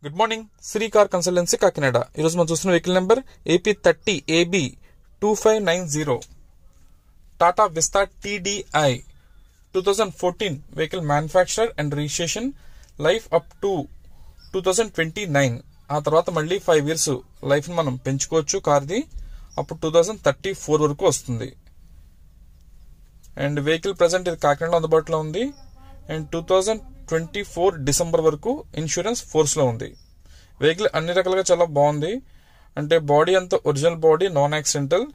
Good morning, Shri car consultancy Kakinada. ఈరోజు మనం చూస్తున్న vehicle number AP30AB 2590 Tata Vista TDI 2014 vehicle manufacturer and registration, life up to 2029. ఆ తర్వాత మళ్ళీ 5 years లైఫ్ ని మనం పెంచుకోవచ్చు. కార్ది అప్పుడు 2034 వరకు వస్తుంది. అండ్ వెహికల్ ప్రెసెంట్ ఇది కాకినాడలో అందుబాటులో ఉంది. అండ్ 2024 డిసెంబర్ వరకు ఇన్సూరెన్స్ ఫోర్స్ లో ఉంది. వెహికల్ అన్ని రకాలుగా చాలా బాగుంది. అంటే బాడీ అంతా original body, non accidental.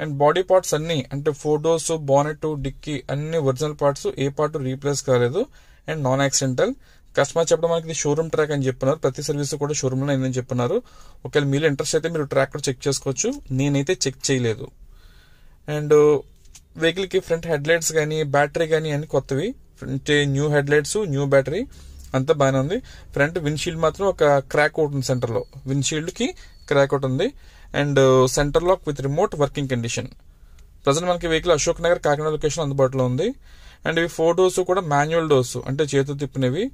And body parts అన్ని అంటే ఫోటోస్, బానెట్, డిక్కీ అన్ని ఒరిజినల్ పార్ట్స్, ఏ పార్ట్ రీప్లేస్ కాలేదు. And non accidental. కస్టమర్ చెప్పడం మనకి ఇది షోరూమ్ ట్రాక్ అని చెప్పినారు. ప్రతి సర్వీస్ కూడా షోరూమ్ లో అయిందని చెప్పినారు. ఒకవేళ మీరు ఇంట్రెస్ట్ అయితే మీరు ట్రాక్ కూడా చెక్ చేసుకోవచ్చు. నేనైతే చెక్ చేయలేదు. అండ్ వెహికల్ కి ఫ్రంట్ హెడ్ లైట్స్ కానీ, బ్యాటరీ కానీ అన్ని కొత్తవి. అంటే new head lights, new battery అంతా బాగానే ఉంది. ఫ్రంట్ విండ్షీల్డ్ మాత్రం ఒక క్రాక్ అవుట్ ఉంది. సెంటర్ లో విండ్షీల్డ్ కి క్రాక్ అవుట్ ఉంది. And centre lock with remote working condition. Present మనకి వెహికల్ అశోక్ నగర్ కాకినాడ లొకేషన్ అందుబాటులో ఉంది. అండ్ ఇవి 4 doors కూడా మాన్యువల్ డోర్స్, అంటే చేతితో తిప్పినవి.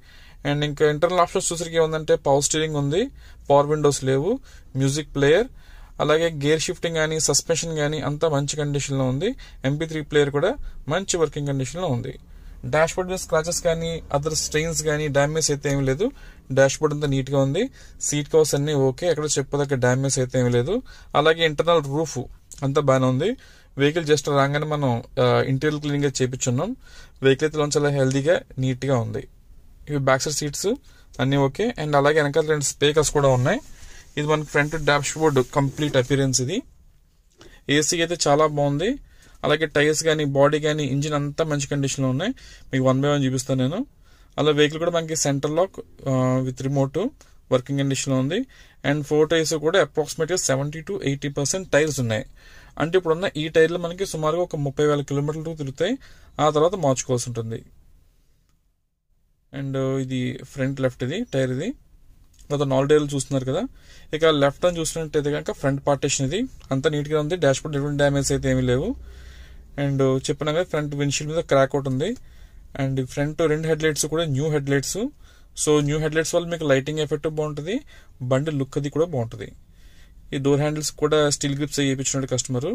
అండ్ ఇంకా ఇంటర్నల్ ఆప్షన్స్ చూసరికి ఏముందంటే పవర్ స్టీరింగ్ ఉంది, పవర్ విండోస్ లేవు, మ్యూజిక్ ప్లేయర్, అలాగే గేర్ షిఫ్టింగ్ కానీ, సస్పెన్షన్ కానీ అంతా మంచి కండిషన్ లో ఉంది. MP3 ప్లేయర్ కూడా మంచి వర్కింగ్ కండిషన్ లో ఉంది. డాష్ బోర్డ్ మీద స్క్రాచెస్ కానీ, అదర్ స్ట్రెయిన్స్ కానీ, డ్యామేజ్ అయితే ఏమీ లేదు. డాష్ బోర్డ్ అంతా నీట్ గా ఉంది. సీట్ కవర్స్ అన్ని ఓకే, ఎక్కడ చెప్పదగ్గ డ్యామేజ్ అయితే ఏమీ లేదు. అలాగే ఇంటర్నల్ రూఫ్ అంతా బాగానే ఉంది. వెహికల్ జస్ట్ రాగానే మనం ఇంటీరియర్ క్లీనింగ్ చేయించున్నాం. వెహికల్ అయితే చాలా హెల్దీగా, నీట్ గా ఉంది. ఇవి బ్యాక్ సైడ్ సీట్స్ అన్ని ఓకే. అండ్ అలాగే వెనకాల 2 స్పీకర్స్ కూడా ఉన్నాయి. ఇది మనకి front dash board complete appearance. ఇది ఏసీ అయితే చాలా బాగుంది. అలాగే టైర్స్ కానీ, బాడీ కానీ, ఇంజిన్ అంతా మంచి కండిషన్ లో ఉన్నాయి. మీకు 1 by 1 చూపిస్తాను నేను. అలా వెహికల్ కూడా మనకి centre lock with remote working condition లో ఉంది. అండ్ 4 టైర్స్ కూడా అప్రాక్సిమేట్ గా 70 to 80% టైర్స్ ఉన్నాయి. అంటే ఇప్పుడున్న ఈ టైర్లు మనకి సుమారుగా ఒక 30,000 కిలోమీటర్లు తిరుగుతాయి. ఆ తర్వాత మార్చుకోవాల్సి ఉంటుంది. అండ్ ఇది ఫ్రంట్ లెఫ్ట్ ఇది టైర్. ఇది మొత్తం 4 టైర్లు చూస్తున్నారు కదా. ఇక లెఫ్ట్ అని చూసినట్టయితే కనుక ఫ్రంట్ పార్టీషన్ ఇది అంతా నీట్ గా ఉంది. డాష్ బోర్డ్ ఎటువంటి డ్యామేజ్ అయితే ఏమీ లేవు. అండ్ చెప్పినా కదా ఫ్రంట్ విండ్షీల్డ్ మీద క్రాక్ అవుట్ ఉంది. అండ్ ఫ్రంట్ 2 హెడ్ లైట్స్ కూడా new head lights. So new head lights వల్ల మీకు లైటింగ్ ఎఫెక్ట్ బాగుంటుంది, బండి లుక్ అది కూడా బాగుంటుంది. ఈ డోర్ హ్యాండిల్స్ కూడా స్టీల్ గ్రిప్స్ చేయించున్నాడు కస్టమర్.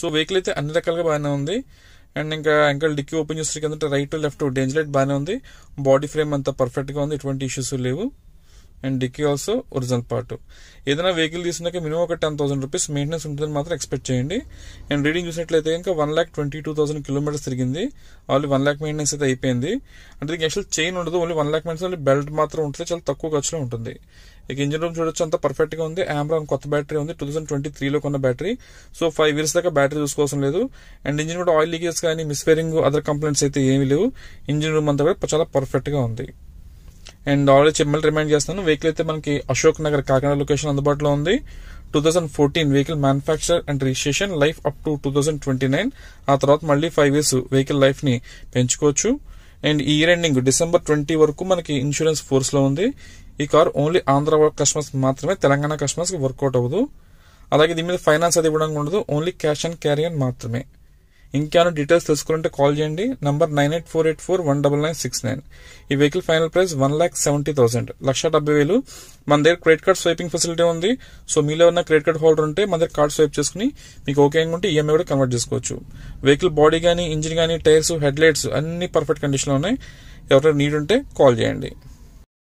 సో వెహికల్ అయితే అన్ని రకాలుగా బాగానే ఉంది. అండ్ ఇంకా డిక్కీ ఓపెన్ చేస్తే రైట్ లెఫ్ట్ డేంజర్ లైట్ బాగానే ఉంది. బాడీ ఫ్రేమ్ అంతా పర్ఫెక్ట్ గా ఉంది, ఎటువంటి ఇష్యూస్ లేవు. And dickey also original part. ఏదైనా వెహికల్ తీసుకున్నాక మినిమం ఒక 10,000 రూపీస్ మెయింటెనెన్స్ ఉంటుందని మాత్రం ఎక్స్పెక్ట్ చేయండి. అండ్ రీడింగ్ చూసినట్లయితే ఇంకా 1,22,000 కిలోమీటర్స్ తిరిగింది. ఆల్రెడీ 1 lakh మెయింటెనెన్స్ అయితే అయిపోయింది. అంటే దీనికి యాక్చువల్ చైన్ ఉండదు, only 1 lakh maintenance, only belt మాత్రం ఉంటుంది. చాలా తక్కువ ఖర్చులో ఉంటుంది. ఇక ఇంజిన్ రూమ్ చూడొచ్చు, అంతా పర్ఫెక్ట్ గా ఉంది. ఆమ్రాన్ కొత్త బ్యాటరీ ఉంది, 2023లో కొన్న బ్యాటరీ. సో 5 years దాకా బ్యాటరీ చూసుకోవాల్సిన లేదు. అండ్ ఇంజిన్ కూడా ఆయిల్ లీకేజ్ కానీ, మిస్ఫైరింగ్, అదర్ కంప్లైంట్స్ అయితే ఏమీ లేవు. ఇంజిన్ రూమ్ అంతా కూడా చాలా పర్ఫెక్ట్ గా ఉంది. అండ్ ఆల్రెడీ మళ్ళీ రిమైండ్ చేస్తాను, వెహికల్ అయితే మనకి అశోక్ నగర్ కాకినాడ లొకేషన్ అందుబాటులో ఉంది. 2014 vehicle manufacture and registration, life up to 2029. ఆ తర్వాత మళ్ళీ 5 years వెహికల్ లైఫ్ ని పెంచుకోవచ్చు. అండ్ ఈ ఇయర్ ఎండింగ్ December 20 వరకు మనకి ఇన్సూరెన్స్ ఫోర్స్ లో ఉంది. ఈ కార్ ఓన్లీ ఆంధ్ర కస్టమర్స్ మాత్రమే, తెలంగాణ కస్టమర్స్ కి వర్కౌట్ అవ్వదు. అలాగే దీని మీద ఫైనాన్స్ అది ఇవ్వడానికి ఉండదు, only cash and carry on మాత్రమే. ఇంకేమైనా డీటెయిల్స్ తెలుసుకోవాలంటే కాల్ చేయండి. నంబర్ 9848419969. ఈ వెహికల్ ఫైనల్ ప్రైస్ 1,70,000, 1,70,000. మన దగ్గర క్రెడిట్ కార్డ్ స్వైపింగ్ ఫెసిలిటీ ఉంది. సో మీలో ఉన్న క్రెడిట్ కార్డ్ హోల్డర్ ఉంటే మన దగ్గర కార్డ్ స్వైప్ చేసుకుని మీకు ఓకే ఉంటే ఈఎంఐ కూడా కన్వర్ట్ చేసుకోవచ్చు. వెహికల్ బాడీ కానీ, ఇంజిన్ కానీ, టైర్స్, హెడ్ లైట్స్ అన్ని పర్ఫెక్ట్ కండిషన్ లో ఉన్నాయి. ఎవరైనా నీడ్ ఉంటే కాల్ చేయండి.